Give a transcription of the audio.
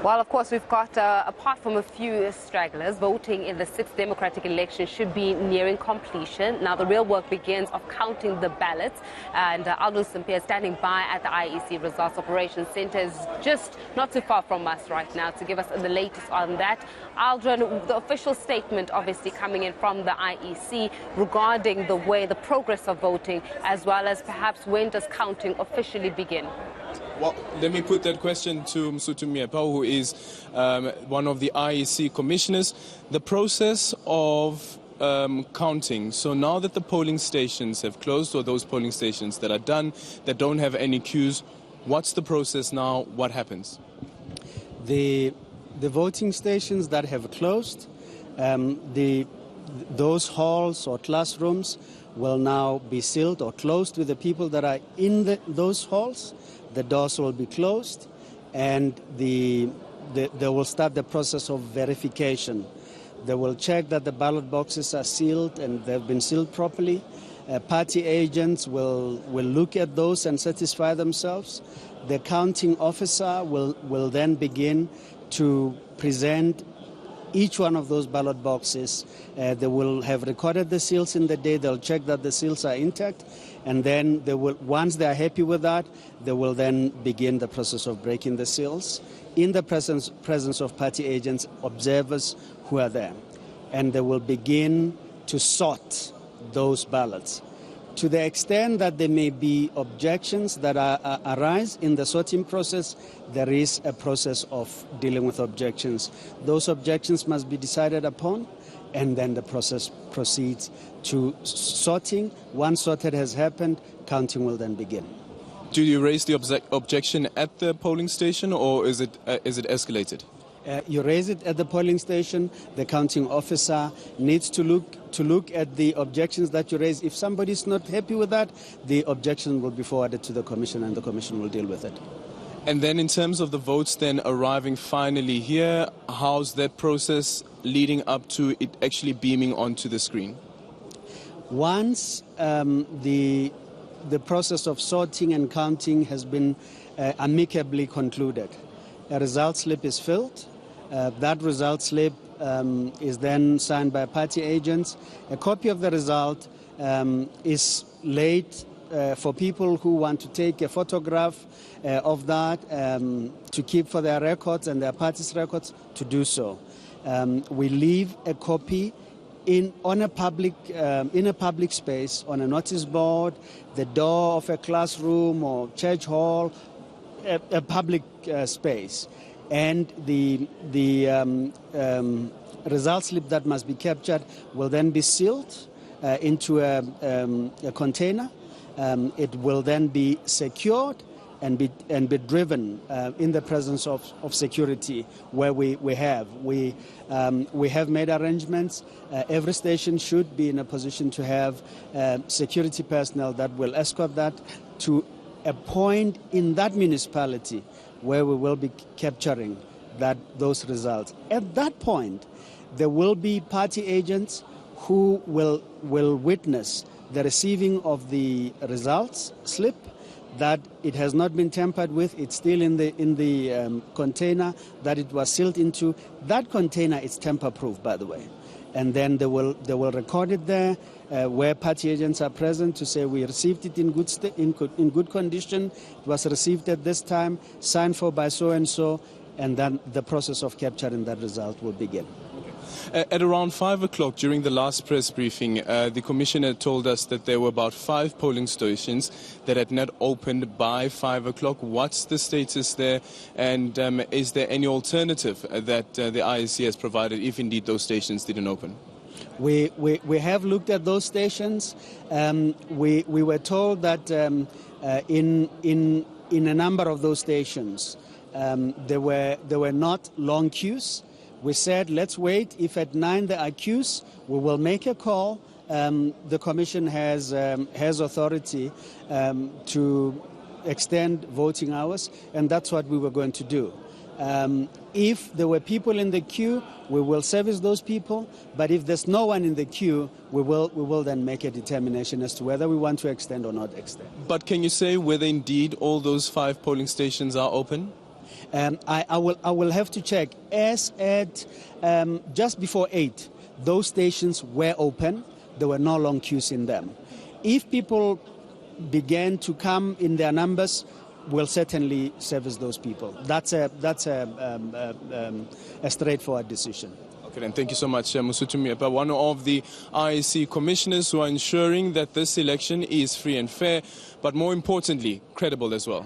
Well, of course, we've got, apart from a few stragglers, voting in the 6th democratic election should be nearing completion. Now, the real work begins of counting the ballots, and Aldous Moepya standing by at the IEC Results Operations Centre is just not too far from us right now to give us the latest on that. Aldrin, the official statement obviously coming in from the IEC regarding the progress of voting, as well as perhaps when does counting officially begin? Well, let me put that question to Mosotho Moepya, who is one of the IEC commissioners. The process of counting, so now that the polling stations have closed, or those polling stations that are done, that don't have any queues, what's the process now? What happens? The voting stations that have closed, those halls or classrooms will now be sealed or closed with the people that are in those halls. The doors will be closed, and they will start the process of verification. They will check that the ballot boxes are sealed and they've been sealed properly. Party agents will look at those and satisfy themselves. The counting officer will then begin to present each one of those ballot boxes. They will have recorded the seals in the day. They'll check that the seals are intact. And then once they are happy with that, they will then begin the process of breaking the seals in the presence of party agents, observers who are there. And they will begin to sort those ballots. To the extent that there may be objections that arise in the sorting process, there is a process of dealing with objections. Those objections must be decided upon, and then the process proceeds to sorting. Once sorted has happened, counting will then begin. Do you raise the objection at the polling station, or is it escalated? You raise it at the polling station. The counting officer needs to look at the objections that you raise. If somebody is not happy with that, the objection will be forwarded to the commission, and the commission will deal with it. And then in terms of the votes then arriving finally here, how's that process leading up to it actually beaming onto the screen? Once the process of sorting and counting has been amicably concluded, a result slip is filled. That result slip is then signed by party agents. A copy of the result is laid for people who want to take a photograph of that to keep for their records and their party's records to do so. We leave a copy in a public space, on a notice board, the door of a classroom or church hall, a public space. And the result slip that must be captured will then be sealed into a container. It will then be secured and be driven in the presence of security, where we have made arrangements. Every station should be in a position to have security personnel that will escort that to a point in that municipality where we will be capturing those results. At that point, there will be party agents who will witness the receiving of the results slip, that it has not been tampered with. It's still in the container that it was sealed into. That container is tamper-proof, by the way. And then they will record it there, where party agents are present to say we received it in good condition. It was received at this time, signed for by so and so, and then the process of capturing that result will begin. At around 5 o'clock during the last press briefing, the commissioner told us that there were about 5 polling stations that had not opened by 5 o'clock. What's the status there? And is there any alternative that the IEC has provided if indeed those stations didn't open? We have looked at those stations. We were told that in a number of those stations there were not long queues. We said, let's wait. If at 9 there are queues, we will make a call. The Commission has authority to extend voting hours, and that's what we were going to do. If there were people in the queue, we will service those people. But if there's no one in the queue, we will then make a determination as to whether we want to extend or not extend. But can you say whether indeed all those 5 polling stations are open? I will have to check. As at just before 8, those stations were open. There were no long queues in them. If people began to come in their numbers, we'll certainly service those people. That's a straightforward decision. Okay, then thank you so much, Mosotho Moepya, one of the IEC commissioners who are ensuring that this election is free and fair, but more importantly, credible as well.